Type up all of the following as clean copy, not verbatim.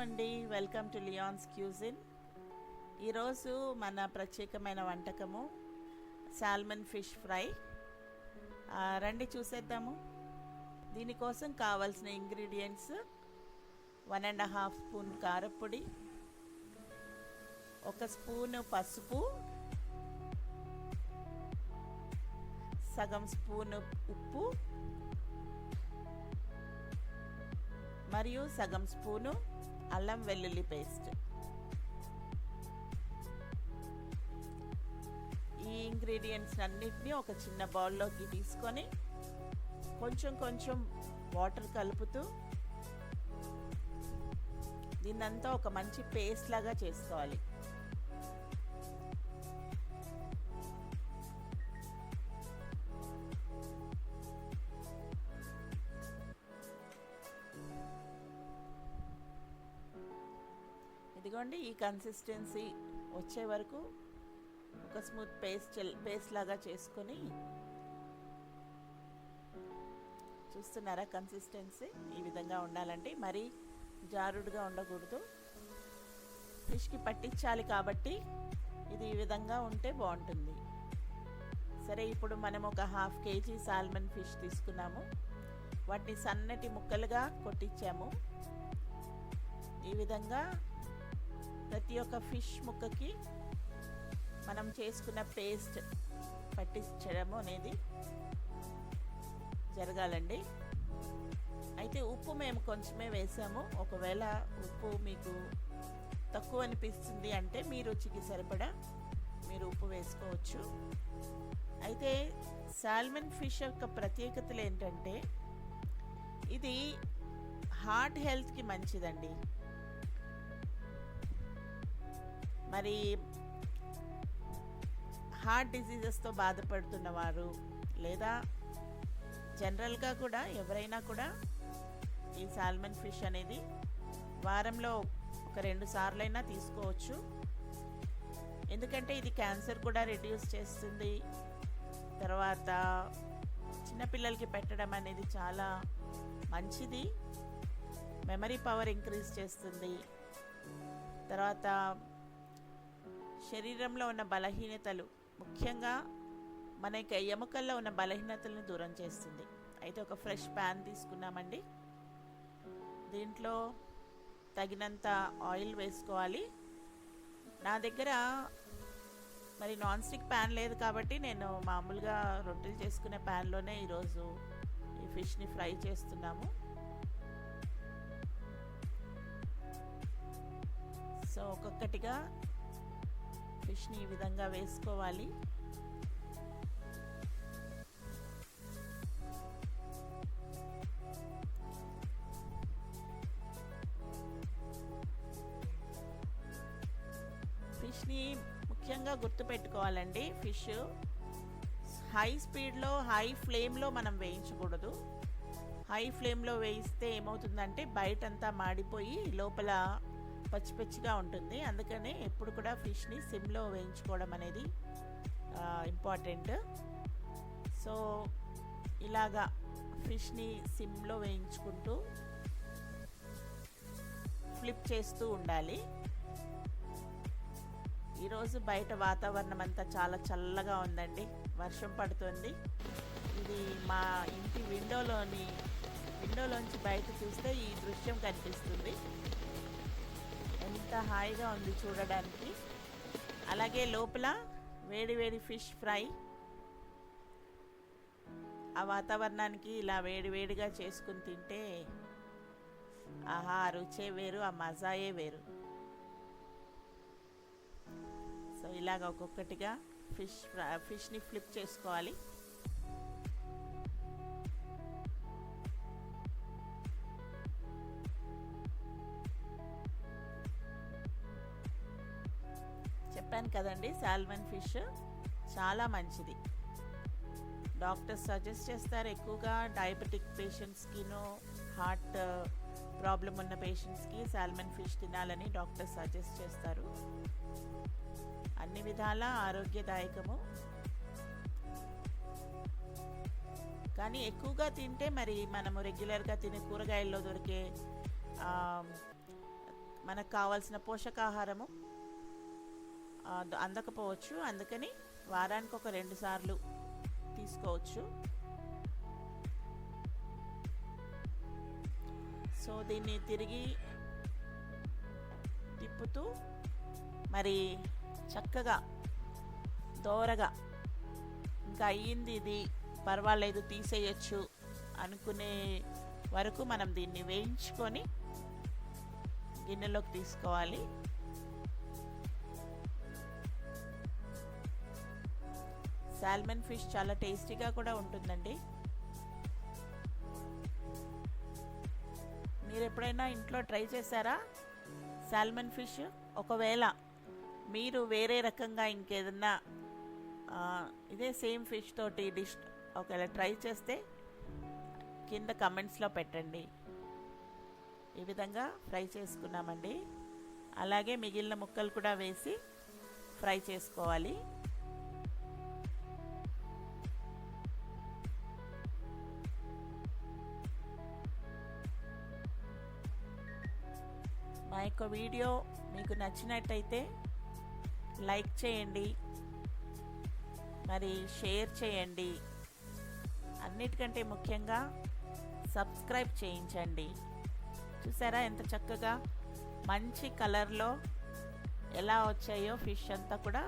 అండి, welcome to లియాన్స్ cuisine. ఈరోజు మన ప్రత్యేకమైన వంటకము సాల్మన్ ఫిష్ ఫ్రై. రండి చూసేద్దాము. దీనికోసం కావాల్సిన ఇంగ్రీడియంట్స్ 1.5 స్పూన్ కారపొడి, 1 స్పూను పసుపు, సగం స్పూను ఉప్పు మరియు సగం స్పూను అల్లం వెల్లుల్లి పేస్ట్. ఈ ఇంగ్రీడియంట్స్ అన్నిటినీ ఒక చిన్న బౌల్లోకి తీసుకొని కొంచెం కొంచెం వాటర్ కలుపుతూ దీన్నంతా ఒక మంచి పేస్ట్ లాగా చేసుకోవాలి. ఇదిగోండి, ఈ కన్సిస్టెన్సీ వచ్చే వరకు ఒక స్మూత్ పేస్ట్ లాగా చేసుకొని, చూస్తున్నారా కన్సిస్టెన్సీ ఈ విధంగా ఉండాలండి. మరీ జారుడుగా ఉండకూడదు. ఫిష్కి పట్టించాలి కాబట్టి ఇది ఈ విధంగా ఉంటే బాగుంటుంది. సరే, ఇప్పుడు మనం ఒక 1/2 kg సాల్మన్ ఫిష్ తీసుకున్నాము. వాటిని సన్నటి ముక్కలుగా కొట్టించాము. ఈ విధంగా ప్రతి ఒక్క ఫిష్ ముక్కకి మనం చేసుకున్న పేస్ట్ పట్టించడము అనేది జరగాలండి. అయితే ఉప్పు మేము కొంచెమే వేసాము. ఒకవేళ ఉప్పు మీకు తక్కువ అనిపిస్తుంది అంటే మీ రుచికి సరిపడా మీరు ఉప్పు వేసుకోవచ్చు. అయితే సాల్మన్ ఫిష్ యొక్క ప్రత్యేకతలు ఏంటంటే ఇది హార్ట్ హెల్త్కి మంచిదండి. మరి హార్ట్ డిసీజెస్తో బాధపడుతున్నవారు లేదా జనరల్గా కూడా ఎవరైనా కూడా ఈ సాల్మన్ ఫిష్ అనేది వారంలో ఒక 2 సార్లైనా తీసుకోవచ్చు. ఎందుకంటే ఇది క్యాన్సర్ కూడా రిడ్యూస్ చేస్తుంది. తర్వాత చిన్నపిల్లలకి పెట్టడం అనేది చాలా మంచిది. మెమరీ పవర్ ఇంక్రీజ్ చేస్తుంది. తర్వాత శరీరంలో ఉన్న బలహీనతలు, ముఖ్యంగా మన ఎముకల్లో ఉన్న బలహీనతలను దూరం చేస్తుంది. అయితే ఒక ఫ్రెష్ ప్యాన్ తీసుకున్నామండి. దీంట్లో తగినంత ఆయిల్ వేసుకోవాలి. నా దగ్గర మరి నాన్ స్టిక్ ప్యాన్ లేదు కాబట్టి నేను మామూలుగా రొట్టెలు చేసుకునే ప్యాన్లోనే ఈరోజు ఈ ఫిష్ని ఫ్రై చేస్తున్నాము. సో ఒక్కొక్కటిగా ఫిష్ని ఈ విధంగా వేసుకోవాలి. ఫిష్ని ముఖ్యంగా గుర్తుపెట్టుకోవాలండి. ఫిష్ హై స్పీడ్లో హై ఫ్లేమ్లో మనం వేయించకూడదు. హై ఫ్లేమ్లో వేయిస్తే ఏమవుతుందంటే బయటంతా మాడిపోయి లోపల పచ్చి పచ్చిగా ఉంటుంది. అందుకనే ఎప్పుడు కూడా ఫిష్ని సిమ్లో వేయించుకోవడం అనేది ఇంపార్టెంట్. సో ఇలాగా ఫిష్ని సిమ్లో వేయించుకుంటూ ఫ్లిప్ చేస్తూ ఉండాలి. ఈరోజు బయట వాతావరణం అంతా చాలా చల్లగా ఉందండి. వర్షం పడుతుంది. ఇది మా ఇంటి విండోలోంచి బయట చూస్తే ఈ దృశ్యం కనిపిస్తుంది. ఎంత హాయిగా ఉంది చూడడానికి. అలాగే లోపల వేడి వేడి ఫిష్ ఫ్రై ఆ వాతావరణానికి ఇలా వేడి వేడిగా చేసుకుని తింటే ఆహా, రుచే వేరు, ఆ మజాయే వేరు. సో ఇలాగ ఒక్కొక్కటిగా ఫిష్ని ఫ్లిప్ చేసుకోవాలి. చెప్పాను కదండి, సాల్మన్ ఫిష్ చాలా మంచిది. డాక్టర్స్ సజెస్ట్ చేస్తారు ఎక్కువగా డయాబెటిక్ పేషెంట్స్కిను హార్ట్ ప్రాబ్లం ఉన్న పేషెంట్స్కి సాల్మన్ ఫిష్ తినాలని డాక్టర్స్ సజెస్ట్ చేస్తారు. అన్ని విధాలా ఆరోగ్యదాయకము. కానీ ఎక్కువగా తింటే మరి మనము రెగ్యులర్గా తినే కూరగాయల్లో దొరికే మనకు కావాల్సిన పోషకాహారము అందకపోవచ్చు. అందుకని వారానికి ఒక 2 సార్లు తీసుకోవచ్చు. సో దీన్ని తిరిగి తిప్పుతూ మరి చక్కగా దోరగా ఇంకా అయ్యింది, ఇది పర్వాలేదు తీసేయచ్చు అనుకునే వరకు మనం దీన్ని వేయించుకొని గిన్నెలోకి తీసుకోవాలి. సాల్మన్ ఫిష్ చాలా టేస్టీగా కూడా ఉంటుందండి. మీరు ఎప్పుడైనా ఇంట్లో ట్రై చేశారా సాల్మన్ ఫిష్? ఒకవేళ మీరు వేరే రకంగా ఇంకేదన్నా ఇదే సేమ్ ఫిష్ తోటి డిష్ ఒకవేళ ట్రై చేస్తే కింద కమెంట్స్లో పెట్టండి. ఈ విధంగా ఫ్రై చేసుకున్నామండి. అలాగే మిగిలిన ముక్కలు కూడా వేసి ఫ్రై చేసుకోవాలి. మా యొక్క వీడియో మీకు నచ్చినట్టయితే లైక్ చేయండి, మరి షేర్ చేయండి, అన్నిటికంటే ముఖ్యంగా సబ్స్క్రైబ్ చేయించండి. చూసారా ఎంత చక్కగా మంచి కలర్లో ఎలా వచ్చాయో ఫిష్ అంతా కూడా.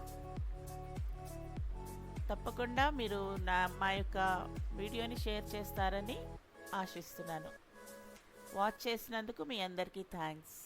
తప్పకుండా మీరు మా యొక్క వీడియోని షేర్ చేస్తారని ఆశిస్తున్నాను. వాచ్ చేసినందుకు మీ అందరికీ థ్యాంక్స్.